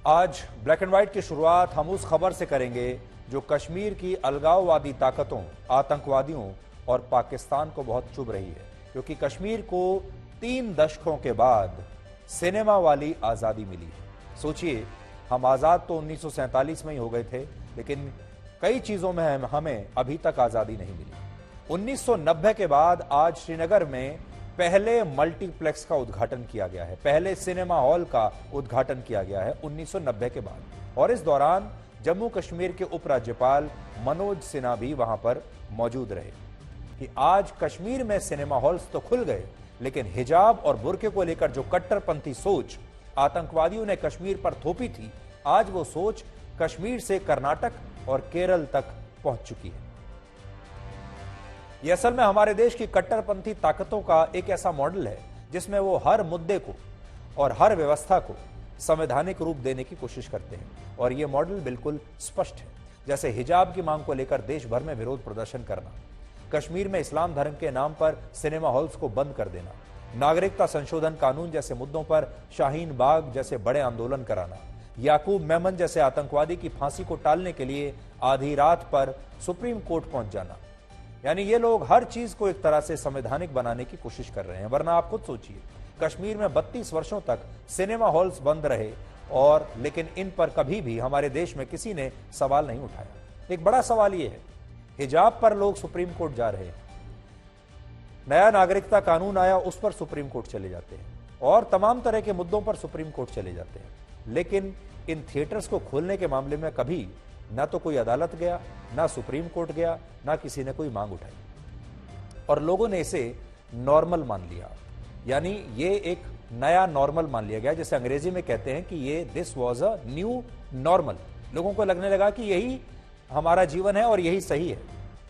आज black and white की शुरुआत हम उस खबर से करेंगे जो कश्मीर की अलगाववादी ताकतों, आतंकवादियों और पाकिस्तान को बहुत चुभ रही है, क्योंकि कश्मीर को 3 दशकों के बाद सिनेमा वाली आजादी मिली है। सोचिए, हम आजाद तो 1947 में ही हो गए थे, लेकिन कई चीजों में हमें अभी तक आजादी नहीं मिली। 1990 के बाद आज श्रीनगर में पहले मल्टीप्लेक्स का उद्घाटन किया गया है, पहले सिनेमा हॉल का उद्घाटन किया गया है 1990 के बाद। और इस दौरान जम्मू कश्मीर के उपराज्यपाल मनोज सिन्हा भी वहां पर मौजूद रहे। कि आज कश्मीर में सिनेमा हॉल्स तो खुल गए, लेकिन हिजाब और बुर्के को लेकर जो कट्टरपंथी सोच आतंकवादियों ने कश्मीर पर थोपी थी, आज वो सोच कश्मीर से कर्नाटक और केरल तक पहुंच चुकी है। यह असल में हमारे देश की कट्टरपंथी ताकतों का एक ऐसा मॉडल है जिसमें वो हर मुद्दे को और हर व्यवस्था को संवैधानिक रूप देने की कोशिश करते हैं। और यह मॉडल बिल्कुल स्पष्ट है, जैसे हिजाब की मांग को लेकर देश भर में विरोध प्रदर्शन करना, कश्मीर में इस्लाम धर्म के नाम पर सिनेमा हॉल्स को बंद कर देना, नागरिकता संशोधन कानून जैसे मुद्दों पर शाहीन बाग जैसे बड़े आंदोलन कराना, याकूब मेमन जैसे आतंकवादी की फांसी को टालने के लिए आधी रात पर सुप्रीम कोर्ट पहुंच जाना। यानी ये लोग हर चीज को एक तरह से संवैधानिक बनाने की कोशिश कर रहे हैं। वरना आप खुद सोचिए, कश्मीर में 32 वर्षों तक सिनेमा हॉल्स बंद रहे, और लेकिन इन पर कभी भी हमारे देश में किसी ने सवाल नहीं उठाया। एक बड़ा सवाल यह है, हिजाब पर लोग सुप्रीम कोर्ट जा रहे हैं, नया नागरिकता कानून आया उस पर सुप्रीम कोर्ट चले जाते हैं, और तमाम तरह के मुद्दों पर सुप्रीम कोर्ट चले जाते हैं, लेकिन इन थिएटर्स को खोलने के मामले में कभी ना तो कोई अदालत गया, ना सुप्रीम कोर्ट गया, ना किसी ने कोई मांग उठाई, और लोगों ने इसे नॉर्मल मान लिया। यानी ये एक नया नॉर्मल मान लिया गया, जैसे अंग्रेजी में कहते हैं कि ये this was a new normal. लोगों को लगने लगा कि यही हमारा जीवन है और यही सही है।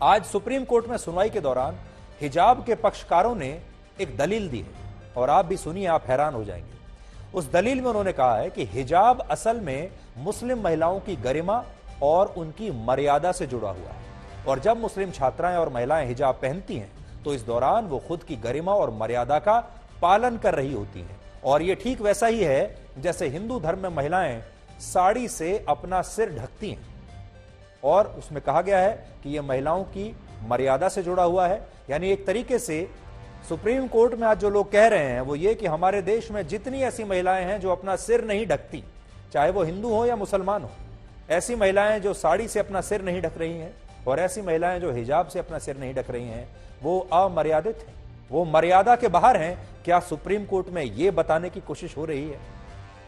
आज सुप्रीम कोर्ट में सुनवाई के दौरान हिजाब के पक्षकारों ने एक दलील दी है, और आप भी सुनिए, आप हैरान हो जाएंगे। उस दलील में उन्होंने कहा है कि हिजाब असल में मुस्लिम महिलाओं की गरिमा और उनकी मर्यादा से जुड़ा हुआ है, और जब मुस्लिम छात्राएं और महिलाएं हिजाब पहनती हैं तो इस दौरान वो खुद की गरिमा और मर्यादा का पालन कर रही होती हैं। और ये ठीक वैसा ही है जैसे हिंदू धर्म में महिलाएं साड़ी से अपना सिर ढकती हैं, और उसमें कहा गया है कि यह महिलाओं की मर्यादा से जुड़ा हुआ है। यानी एक तरीके से सुप्रीम कोर्ट में आज जो लोग कह रहे हैं वो ये कि हमारे देश में जितनी ऐसी महिलाएं हैं जो अपना सिर नहीं ढकती, चाहे वो हिंदू हो या मुसलमान हो, ऐसी महिलाएं जो साड़ी से अपना सिर नहीं ढक रही हैं, और ऐसी महिलाएं जो हिजाब से अपना सिर नहीं ढक रही हैं, वो अमर्यादित हैं, वो मर्यादा के बाहर हैं। क्या सुप्रीम कोर्ट में यह बताने की कोशिश हो रही है?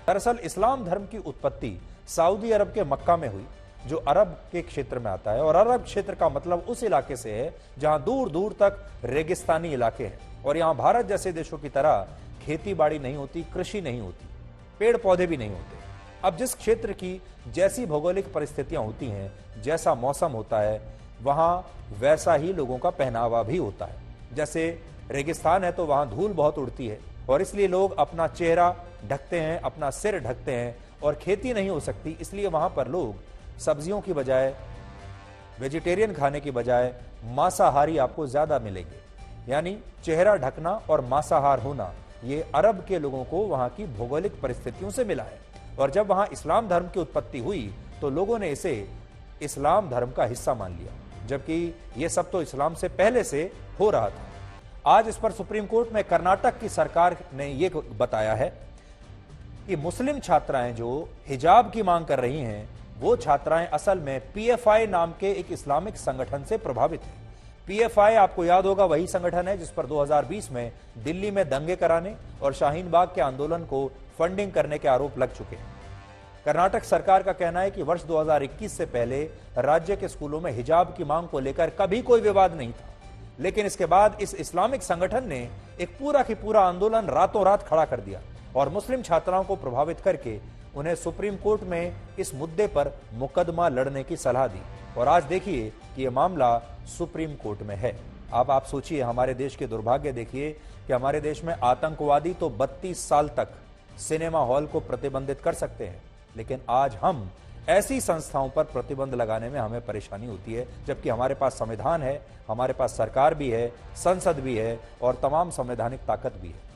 दरअसल इस्लाम धर्म की उत्पत्ति सऊदी अरब के मक्का में हुई, जो अरब के क्षेत्र में आता है, और अरब क्षेत्र का मतलब उस इलाके से है जहां दूर दूर तक रेगिस्तानी इलाके हैं, और यहां भारत जैसे देशों की तरह खेती बाड़ी नहीं होती, कृषि नहीं होती, पेड़ पौधे भी नहीं होते। अब जिस क्षेत्र की जैसी भौगोलिक परिस्थितियां होती हैं, जैसा मौसम होता है, वहां वैसा ही लोगों का पहनावा भी होता है। जैसे रेगिस्तान है तो वहां धूल बहुत उड़ती है, और इसलिए लोग अपना चेहरा ढकते हैं, अपना सिर ढकते हैं, और खेती नहीं हो सकती, इसलिए वहां पर लोग सब्जियों की बजाय, वेजिटेरियन खाने की बजाय मांसाहारी आपको ज्यादा मिलेंगे। यानी चेहरा ढकना और मांसाहार होना, ये अरब के लोगों को वहां की भौगोलिक परिस्थितियों से मिला है। और जब वहां इस्लाम धर्म की उत्पत्ति हुई तो लोगों ने इसे इस्लाम धर्म का हिस्सा मान लिया, जबकि यह सब तो इस्लाम से पहले से हो रहा था। आज इस पर सुप्रीम कोर्ट में कर्नाटक की सरकार ने यह बताया है कि मुस्लिम छात्राएं जो हिजाब की मांग कर रही हैं, वो छात्राएं असल में पीएफआई नाम के एक इस्लामिक संगठन से प्रभावित हैं। पीएफआई आपको याद होगा वही संगठन है जिस पर 2020 में दिल्ली में दंगे कराने और शाहीन बाग के आंदोलन को फंडिंग करने के आरोप लग चुके हैं। कर्नाटक सरकार का कहना है कि वर्ष 2021 से पहले राज्य के स्कूलों में हिजाब की मांग को लेकर कभी कोई विवाद नहीं था, लेकिन इसके बाद इस इस्लामिक संगठन ने एक पूरा की पूरा आंदोलन रातों रात खड़ा कर दिया और मुस्लिम छात्राओं को प्रभावित करके उन्हें सुप्रीम कोर्ट में इस मुद्दे पर मुकदमा लड़ने की सलाह दी। और आज देखिए कि यह मामला सुप्रीम कोर्ट में है। अब आप सोचिए, हमारे देश के दुर्भाग्य देखिए कि हमारे देश में आतंकवादी तो 32 साल तक सिनेमा हॉल को प्रतिबंधित कर सकते हैं, लेकिन आज हम ऐसी संस्थाओं पर प्रतिबंध लगाने में हमें परेशानी होती है, जबकि हमारे पास संविधान है, हमारे पास सरकार भी है, संसद भी है और तमाम संवैधानिक ताकत भी है।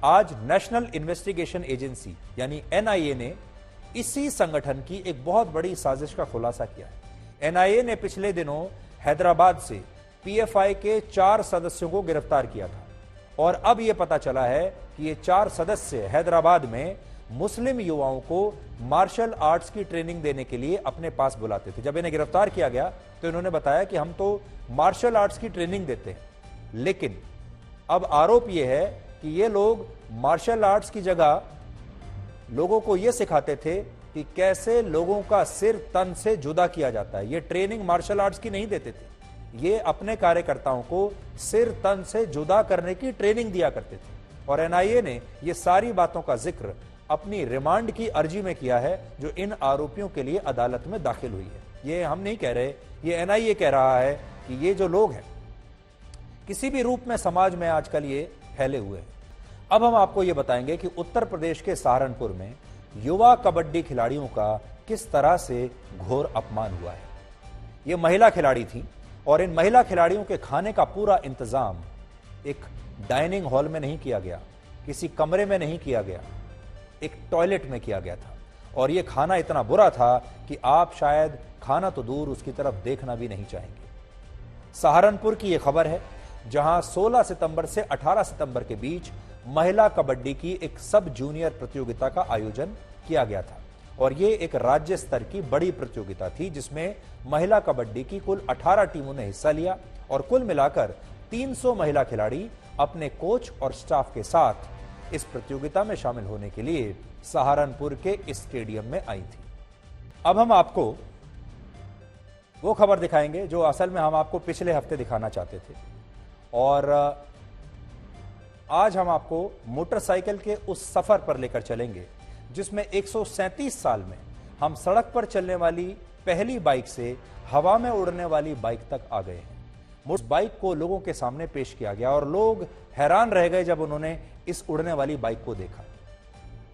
आज नेशनल इन्वेस्टिगेशन एजेंसी यानी एनआईए ने इसी संगठन की एक बहुत बड़ी साजिश का खुलासा किया है। एनआईए ने पिछले दिनों हैदराबाद से पीएफआई के 4 सदस्यों को गिरफ्तार किया था और अब यह पता चला है कि ये 4 सदस्य हैदराबाद में मुस्लिम युवाओं को मार्शल आर्ट्स की ट्रेनिंग देने के लिए अपने पास बुलाते थे। जब इन्हें गिरफ्तार किया गया तो इन्होंने बताया कि हम तो मार्शल आर्ट्स की ट्रेनिंग देते हैं, लेकिन अब आरोप यह है कि ये लोग मार्शल आर्ट्स की जगह लोगों को यह सिखाते थे कि कैसे लोगों का सिर तन से जुदा किया जाता है। ये ट्रेनिंग मार्शल आर्ट्स की नहीं देते थे, ये अपने कार्यकर्ताओं को सिर तन से जुदा करने की ट्रेनिंग दिया करते थे। और एनआईए ने ये सारी बातों का जिक्र अपनी रिमांड की अर्जी में किया है, जो इन आरोपियों के लिए अदालत में दाखिल हुई है। ये हम नहीं कह रहे, ये एनआईए कह रहा है कि ये जो लोग हैं किसी भी रूप में समाज में आजकल ये फैले हुए हैं। अब हम आपको ये बताएंगे कि उत्तर प्रदेश के सहारनपुर में युवा कबड्डी खिलाड़ियों का किस तरह से घोर अपमान हुआ है। ये महिला खिलाड़ी थी और इन महिला खिलाड़ियों के खाने का पूरा इंतजाम एक डाइनिंग हॉल में नहीं किया गया, किसी कमरे में नहीं किया गया, एक टॉयलेट में किया गया था। और यह खाना इतना बुरा था कि आप शायद खाना तो दूर उसकी तरफ देखना भी नहीं चाहेंगे। सहारनपुर की यह खबर है, जहां 16 सितंबर से 18 सितंबर के बीच महिला कबड्डी की एक सब जूनियर प्रतियोगिता का आयोजन किया गया था। और यह एक राज्य स्तर की बड़ी प्रतियोगिता थी, जिसमें महिला कबड्डी की कुल 18 टीमों ने हिस्सा लिया और कुल मिलाकर 300 महिला खिलाड़ी अपने कोच और स्टाफ के साथ इस प्रतियोगिता में शामिल होने के लिए सहारनपुर के इस स्टेडियम में आई थी। अब हम आपको वो खबर दिखाएंगे जो असल में हम आपको पिछले हफ्ते दिखाना चाहते थे, और आज हम आपको मोटरसाइकिल के उस सफर पर लेकर चलेंगे जिसमें 137 साल में हम सड़क पर चलने वाली पहली बाइक से हवा में उड़ने वाली बाइक तक आ गए हैं। उस बाइक को लोगों के सामने पेश किया गया और लोग हैरान रह गए जब उन्होंने इस उड़ने वाली बाइक को देखा।